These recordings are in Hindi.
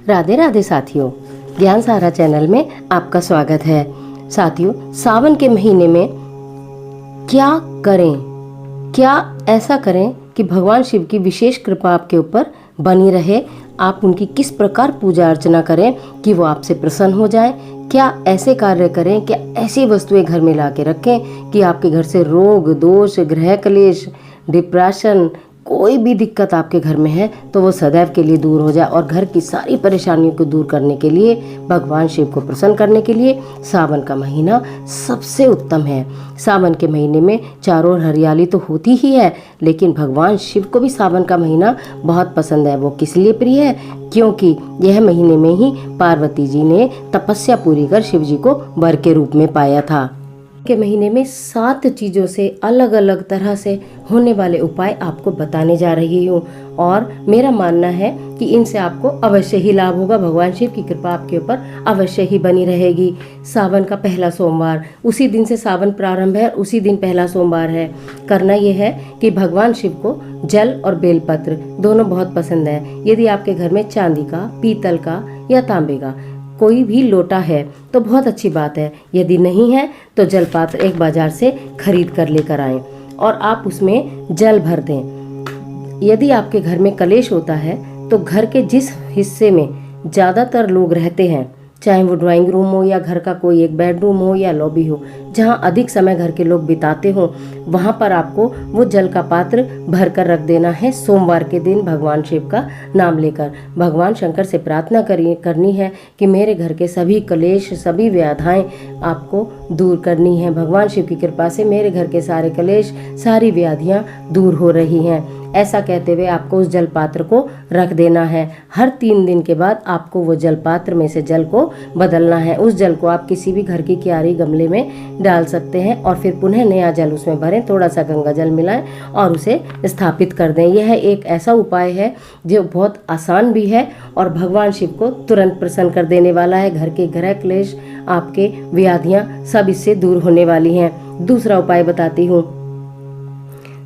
राधे राधे साथियों, ज्ञान सारा चैनल में आपका स्वागत है। साथियों, सावन के महीने में क्या करें, क्या ऐसा करें कि भगवान शिव की विशेष कृपा आपके ऊपर बनी रहे। आप उनकी किस प्रकार पूजा अर्चना करें कि वो आपसे प्रसन्न हो जाए। क्या ऐसे कार्य करें, क्या ऐसी वस्तुएं घर में ला के रखें कि आपके घर से रोग, दोष, ग्रह क्लेश, डिप्रेशन, कोई भी दिक्कत आपके घर में है तो वो सदैव के लिए दूर हो जाए। और घर की सारी परेशानियों को दूर करने के लिए, भगवान शिव को प्रसन्न करने के लिए सावन का महीना सबसे उत्तम है। सावन के महीने में चारों ओर हरियाली तो होती ही है, लेकिन भगवान शिव को भी सावन का महीना बहुत पसंद है। वो किस लिए प्रिय है? क्योंकि यह महीने में ही पार्वती जी ने तपस्या पूरी कर शिव जी को वर के रूप में पाया था। के महीने में 7 चीज़ों से अलग अलग तरह से होने वाले उपाय आपको बताने जा रही हूँ, और मेरा मानना है कि इनसे आपको अवश्य ही लाभ होगा। भगवान शिव की कृपा आपके ऊपर अवश्य ही बनी रहेगी। सावन का पहला सोमवार, उसी दिन से सावन प्रारंभ है, उसी दिन पहला सोमवार है। करना यह है कि भगवान शिव को जल और बेलपत्र दोनों बहुत पसंद है। यदि आपके घर में चांदी का, पीतल का या तांबे का कोई भी लोटा है तो बहुत अच्छी बात है। यदि नहीं है तो जलपात्र एक बाजार से खरीद कर लेकर आएं और आप उसमें जल भर दें। यदि आपके घर में कलेश होता है तो घर के जिस हिस्से में ज़्यादातर लोग रहते हैं, चाहे वो ड्राइंग रूम हो या घर का कोई एक बेडरूम हो या लॉबी हो, जहाँ अधिक समय घर के लोग बिताते हो, वहाँ पर आपको वो जल का पात्र भर कर रख देना है। सोमवार के दिन भगवान शिव का नाम लेकर भगवान शंकर से प्रार्थना करनी है कि मेरे घर के सभी कलेश, सभी व्याधाएं आपको दूर करनी है। भगवान शिव की कृपा से मेरे घर के सारे कलेश, सारी व्याधियाँ दूर हो रही हैं। ऐसा कहते हुए आपको उस जल पात्र को रख देना है। हर 3 दिन के बाद आपको वो जल पात्र में से जल को बदलना है। उस जल को आप किसी भी घर की क्यारी, गमले में डाल सकते हैं और फिर पुनः नया जल उसमें भरें, थोड़ा सा गंगा जल मिलाएं और उसे स्थापित कर दें। यह एक ऐसा उपाय है जो बहुत आसान भी है और भगवान शिव को तुरंत प्रसन्न कर देने वाला है। घर के ग्रह क्लेश, आपके व्याधियाँ सब इससे दूर होने वाली हैं। दूसरा उपाय बताती हूँ।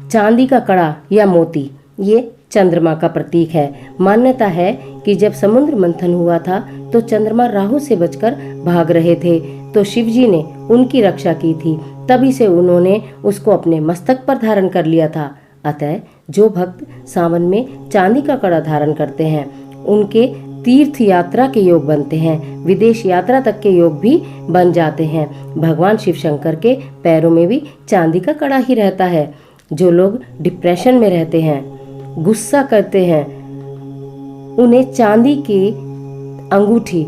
चांदी का कड़ा या मोती, ये चंद्रमा का प्रतीक है। मान्यता है कि जब समुद्र मंथन हुआ था तो चंद्रमा राहु से बचकर भाग रहे थे, तो शिव जी ने उनकी रक्षा की थी। तभी से उन्होंने उसको अपने मस्तक पर धारण कर लिया था। अतः जो भक्त सावन में चांदी का कड़ा धारण करते हैं उनके तीर्थ यात्रा के योग बनते हैं, विदेश यात्रा तक के योग भी बन जाते हैं। भगवान शिव शंकर के पैरों में भी चांदी का कड़ा ही रहता है। जो लोग डिप्रेशन में रहते हैं, गुस्सा करते हैं, उन्हें चांदी की अंगूठी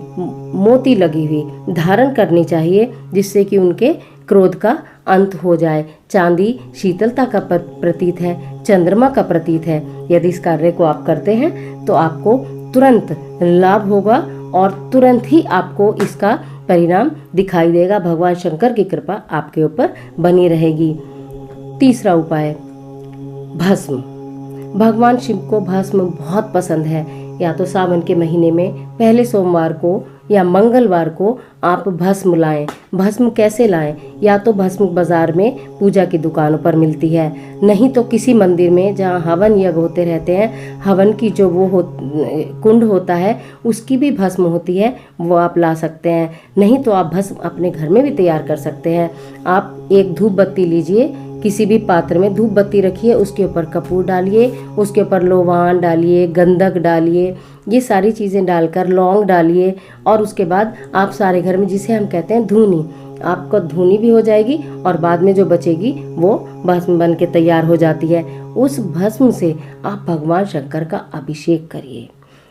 मोती लगी हुई धारण करनी चाहिए, जिससे कि उनके क्रोध का अंत हो जाए। चांदी शीतलता का प्रतीक है, चंद्रमा का प्रतीक है। यदि इस कार्य को आप करते हैं तो आपको तुरंत लाभ होगा और तुरंत ही आपको इसका परिणाम दिखाई देगा। भगवान शंकर की कृपा आपके ऊपर बनी रहेगी। तीसरा उपाय, भस्म। भगवान शिव को भस्म बहुत पसंद है। या तो सावन के महीने में पहले सोमवार को या मंगलवार को आप भस्म लाएं। भस्म कैसे लाएं? या तो भस्म बाजार में पूजा की दुकानों पर मिलती है, नहीं तो किसी मंदिर में जहां हवन यज्ञ होते रहते हैं, हवन की जो कुंड होता है उसकी भी भस्म होती है, वो आप ला सकते हैं। नहीं तो आप भस्म अपने घर में भी तैयार कर सकते हैं। आप एक धूप बत्ती लीजिए, किसी भी पात्र में धूप बत्ती रखिए, उसके ऊपर कपूर डालिए, उसके ऊपर लोवान डालिए, गंधक डालिए, ये सारी चीज़ें डालकर लौंग डालिए और उसके बाद आप सारे घर में, जिसे हम कहते हैं धूनी, आपको धूनी भी हो जाएगी और बाद में जो बचेगी वो भस्म बन के तैयार हो जाती है। उस भस्म से आप भगवान शंकर का अभिषेक करिए।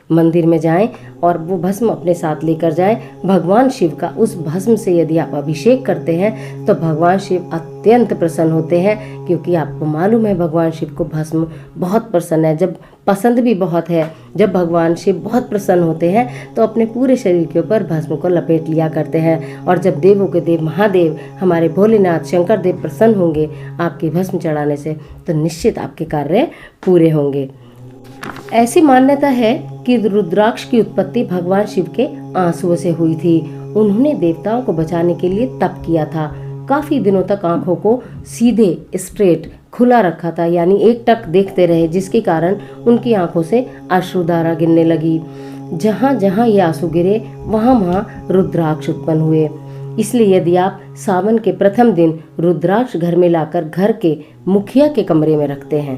मंदिर में जाएं और वो भस्म अपने साथ लेकर जाएं। भगवान शिव का उस भस्म से यदि आप अभिषेक करते हैं तो भगवान शिव अत्यंत प्रसन्न होते हैं, क्योंकि आपको मालूम है भगवान शिव को भस्म बहुत पसंद है। जब पसंद भी बहुत है, जब भगवान शिव बहुत प्रसन्न होते हैं तो अपने पूरे शरीर के ऊपर भस्म को लपेट लिया करते हैं। और जब देवों के देव महादेव हमारे भोलेनाथ शंकर देव प्रसन्न होंगे आपकी भस्म चढ़ाने से, तो निश्चित आपके कार्य पूरे होंगे। ऐसी मान्यता है कि रुद्राक्ष की उत्पत्ति भगवान शिव के आंसुओं से हुई थी। उन्होंने देवताओं को बचाने के लिए तप किया था। काफी दिनों तक आंखों को सीधे स्ट्रेट खुला रखा था, यानी एक टक देखते रहे, जिसके कारण उनकी आंखों से अश्रुधारा गिरने लगी। जहाँ जहाँ ये आंसू गिरे वहाँ वहाँ रुद्राक्ष उत्पन्न हुए। इसलिए यदि आप सावन के प्रथम दिन रुद्राक्ष घर में लाकर घर के मुखिया के कमरे में रखते हैं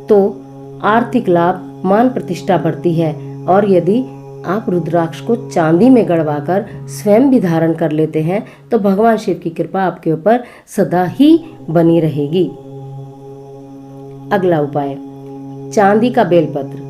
तो आर्थिक लाभ, मान प्रतिष्ठा बढ़ती है। और यदि आप रुद्राक्ष को चांदी में गड़वाकर स्वयं भी धारण कर लेते हैं तो भगवान शिव की कृपा आपके ऊपर सदा ही बनी रहेगी। अगला उपाय, चांदी का बेलपत्र।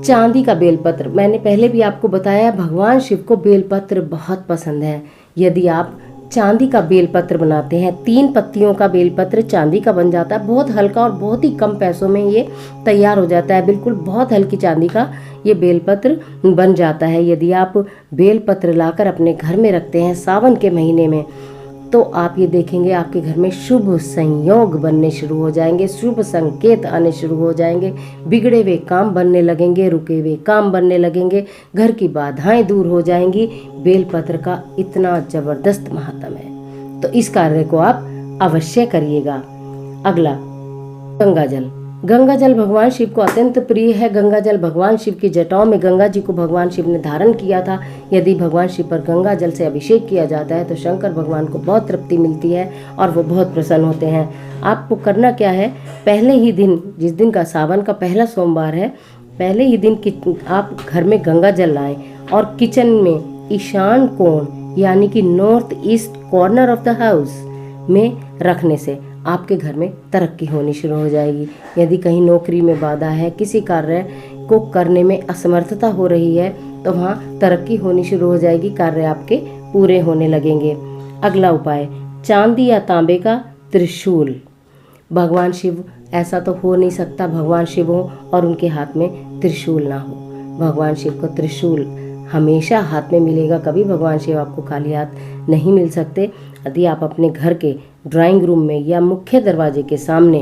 चांदी का बेलपत्र, मैंने पहले भी आपको बताया, भगवान शिव को बेलपत्र बहुत पसंद है। यदि आप चांदी का बेलपत्र बनाते हैं, 3 पत्तियों का बेलपत्र चांदी का बन जाता है, बहुत हल्का और बहुत ही कम पैसों में ये तैयार हो जाता है। बिल्कुल बहुत हल्की चांदी का ये बेलपत्र बन जाता है। यदि आप बेलपत्र लाकर अपने घर में रखते हैं सावन के महीने में तो आप ये देखेंगे आपके घर में शुभ संयोग बनने शुरू हो जाएंगे, शुभ संकेत आने शुरू हो जाएंगे, बिगड़े हुए काम बनने लगेंगे, रुके हुए काम बनने लगेंगे, घर की बाधाएं दूर हो जाएंगी। बेलपत्र का इतना जबरदस्त महात्म है, तो इस कार्य को आप अवश्य करिएगा। अगला, गंगा जल। गंगा जल भगवान शिव को अत्यंत प्रिय है। गंगा जल भगवान शिव की जटाओं में गंगा जी को भगवान शिव ने धारण किया था। यदि भगवान शिव पर गंगा जल से अभिषेक किया जाता है तो शंकर भगवान को बहुत तृप्ति मिलती है और वो बहुत प्रसन्न होते हैं। आपको करना क्या है, पहले ही दिन, जिस दिन का सावन का पहला सोमवार है, पहले ही दिन आप घर में गंगा जल लाएं और किचन में ईशान कोण यानी कि north east corner of the house में रखने से आपके घर में तरक्की होनी शुरू हो जाएगी। यदि कहीं नौकरी में बाधा है, किसी कार्य को करने में असमर्थता हो रही है तो वहाँ तरक्की होनी शुरू हो जाएगी, कार्य आपके पूरे होने लगेंगे। अगला उपाय, चांदी या तांबे का त्रिशूल। भगवान शिव, ऐसा तो हो नहीं सकता भगवान शिव हो और उनके हाथ में त्रिशूल ना हो। भगवान शिव को त्रिशूल हमेशा हाथ में मिलेगा, कभी भगवान शिव आपको खाली हाथ नहीं मिल सकते। यदि आप अपने घर के ड्राइंग रूम में या मुख्य दरवाजे के सामने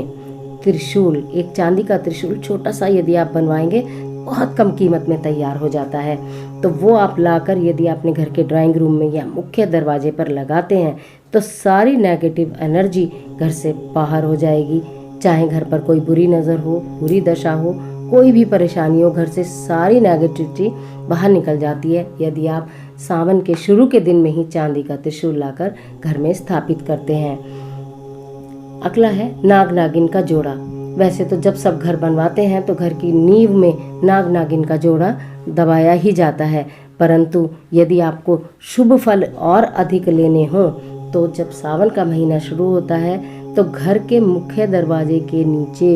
त्रिशूल, एक चांदी का त्रिशूल छोटा सा यदि आप बनवाएंगे, बहुत कम कीमत में तैयार हो जाता है, तो वो आप लाकर यदि अपने घर के ड्राइंग रूम में या मुख्य दरवाजे पर लगाते हैं तो सारी नेगेटिव एनर्जी घर से बाहर हो जाएगी। चाहे घर पर कोई बुरी नज़र हो, बुरी दशा हो, कोई भी परेशानी हो, घर से सारी नेगेटिविटी बाहर निकल जाती है यदि आप सावन के शुरू के दिन में ही चांदी का त्रिशूल लाकर घर में स्थापित करते हैं। अगला है नाग नागिन का जोड़ा। वैसे तो जब सब घर बनवाते हैं तो घर की नींव में नाग नागिन का जोड़ा दबाया ही जाता है, परंतु यदि आपको शुभ फल और अधिक लेने हों तो जब सावन का महीना शुरू होता है तो घर के मुख्य दरवाजे के नीचे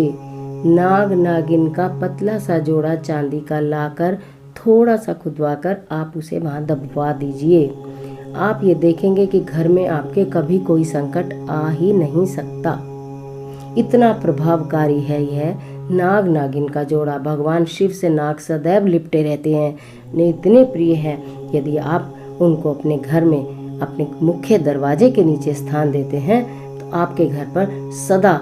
नाग नागिन का पतला सा जोड़ा चांदी का लाकर थोड़ा सा खुदवाकर आप उसे वहाँ दबवा दीजिए। आप ये देखेंगे कि घर में आपके कभी कोई संकट आ ही नहीं सकता। इतना प्रभावकारी है यह नाग नागिन का जोड़ा। भगवान शिव से नाग सदैव लिपटे रहते हैं, इतने प्रिय हैं। यदि आप उनको अपने घर में अपने मुख्य दरवाजे के नीचे स्थान देते हैं तो आपके घर पर सदा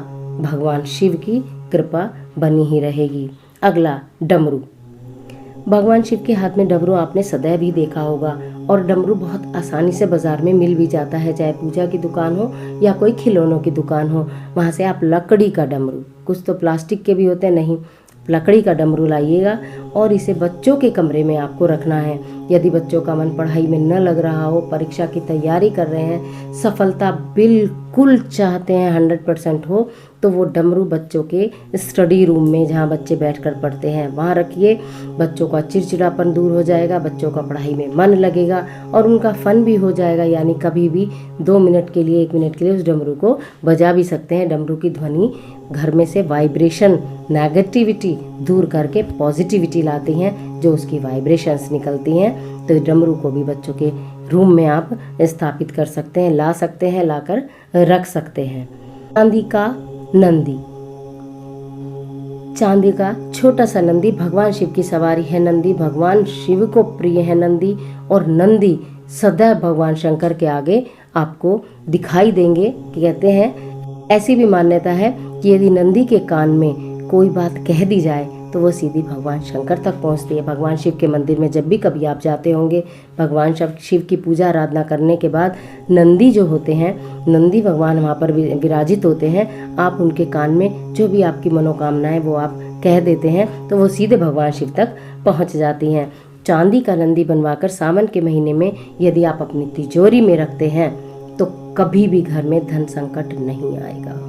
भगवान शिव की कृपा बनी ही रहेगी। अगला, डमरू। भगवान शिव के हाथ में डमरू आपने सदैव ही देखा होगा और डमरू बहुत आसानी से बाजार में मिल भी जाता है, चाहे पूजा की दुकान हो या कोई खिलौनों की दुकान हो। वहाँ से आप लकड़ी का डमरू, कुछ तो प्लास्टिक के भी होते हैं, नहीं, लकड़ी का डमरू लाइएगा और इसे बच्चों के कमरे में आपको रखना है। यदि बच्चों का मन पढ़ाई में न लग रहा हो, परीक्षा की तैयारी कर रहे हैं, सफलता बिल्कुल चाहते हैं 100% हो, तो वो डमरू बच्चों के स्टडी रूम में जहाँ बच्चे बैठकर पढ़ते हैं वहाँ रखिए। बच्चों का चिड़चिड़ापन दूर हो जाएगा, बच्चों का पढ़ाई में मन लगेगा और उनका फन भी हो जाएगा। यानी कभी भी 2 मिनट के लिए, 1 मिनट के लिए उस डमरू को बजा भी सकते हैं। डमरू की ध्वनि घर में से वाइब्रेशन, नेगेटिविटी दूर करके पॉजिटिविटी लाती हैं, जो उसकी वाइब्रेशंस निकलती हैं। तो डमरू को भी बच्चों के रूम में आप स्थापित कर सकते हैं, ला सकते हैं, लाकर रख सकते हैं। चांदी का नंदी। चांदी का छोटा सा नंदी भगवान शिव की सवारी है। नंदी भगवान शिव को प्रिय है नंदी, और नंदी सदैव भगवान शंकर के आगे आपको दिखाई देंगे। कहते हैं, ऐसी भी मान्यता है कि यदि नंदी के कान में कोई बात कह दी जाए तो वो सीधी भगवान शंकर तक पहुंचती है। भगवान शिव के मंदिर में जब भी कभी आप जाते होंगे, भगवान शिव की पूजा आराधना करने के बाद नंदी जो होते हैं, नंदी भगवान वहाँ पर विराजित होते हैं। आप उनके कान में जो भी आपकी मनोकामना है वो आप कह देते हैं तो वो सीधे भगवान शिव तक पहुंच जाती हैं। चांदी का नंदी बनवाकर सावन के महीने में यदि आप अपनी तिजोरी में रखते हैं तो कभी भी घर में धन संकट नहीं आएगा।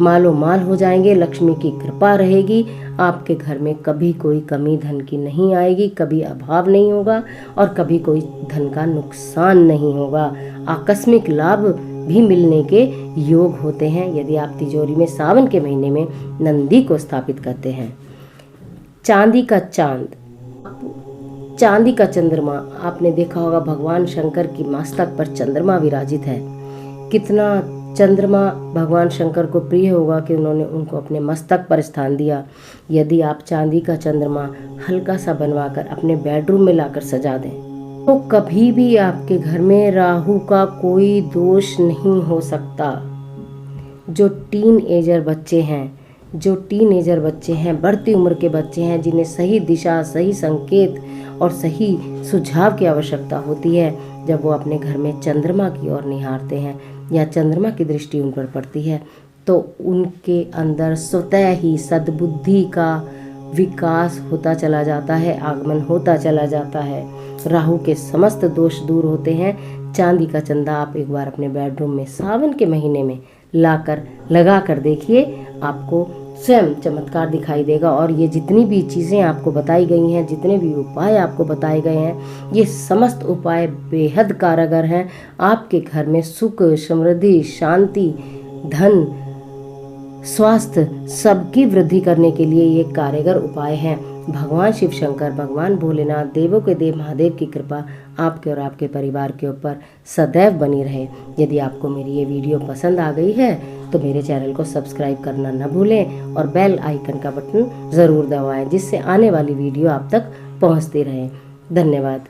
मालो माल हो जाएंगे, लक्ष्मी की कृपा रहेगी, आपके घर में कभी कोई कमी धन की नहीं आएगी, कभी अभाव नहीं होगा और कभी कोई धन का नुकसान नहीं होगा। आकस्मिक लाभ भी मिलने के योग होते हैं यदि आप तिजोरी में सावन के महीने में नंदी को स्थापित करते हैं। चांदी का चांद, चांदी का चंद्रमा, आपने देखा होगा भगवान शंकर की मस्तक पर चंद्रमा विराजित है। कितना चंद्रमा भगवान शंकर को प्रिय होगा कि उन्होंने उनको अपने मस्तक पर स्थान दिया। यदि आप चांदी का चंद्रमा हल्का सा बनवाकर अपने बेडरूम में लाकर सजा दें तो कभी भी आपके घर में राहु का कोई दोष नहीं हो सकता। जो टीनएजर बच्चे हैं, बढ़ती उम्र के बच्चे हैं, जिन्हें सही दिशा, सही संकेत और सही सुझाव की आवश्यकता होती है, जब वो अपने घर में चंद्रमा की ओर निहारते हैं या चंद्रमा की दृष्टि उन पर पड़ती है तो उनके अंदर स्वतः ही सद्बुद्धि का विकास होता चला जाता है, आगमन होता चला जाता है। राहु के समस्त दोष दूर होते हैं। चांदी का चंदा आप एक बार अपने बेडरूम में सावन के महीने में लगा कर देखिए, आपको स्वयं चमत्कार दिखाई देगा। और ये जितनी भी चीज़ें आपको बताई गई हैं, जितने भी उपाय आपको बताए गए हैं, ये समस्त उपाय बेहद कारगर हैं। आपके घर में सुख, समृद्धि, शांति, धन, स्वास्थ्य सबकी वृद्धि करने के लिए ये कारगर उपाय हैं। भगवान शिव शंकर, भगवान भोलेनाथ, देवों के देव महादेव की कृपा आपके और आपके परिवार के ऊपर सदैव बनी रहे। यदि आपको मेरी ये वीडियो पसंद आ गई है तो मेरे चैनल को सब्सक्राइब करना न भूलें और बेल आइकन का बटन ज़रूर दबाएं, जिससे आने वाली वीडियो आप तक पहुंचती रहे। धन्यवाद।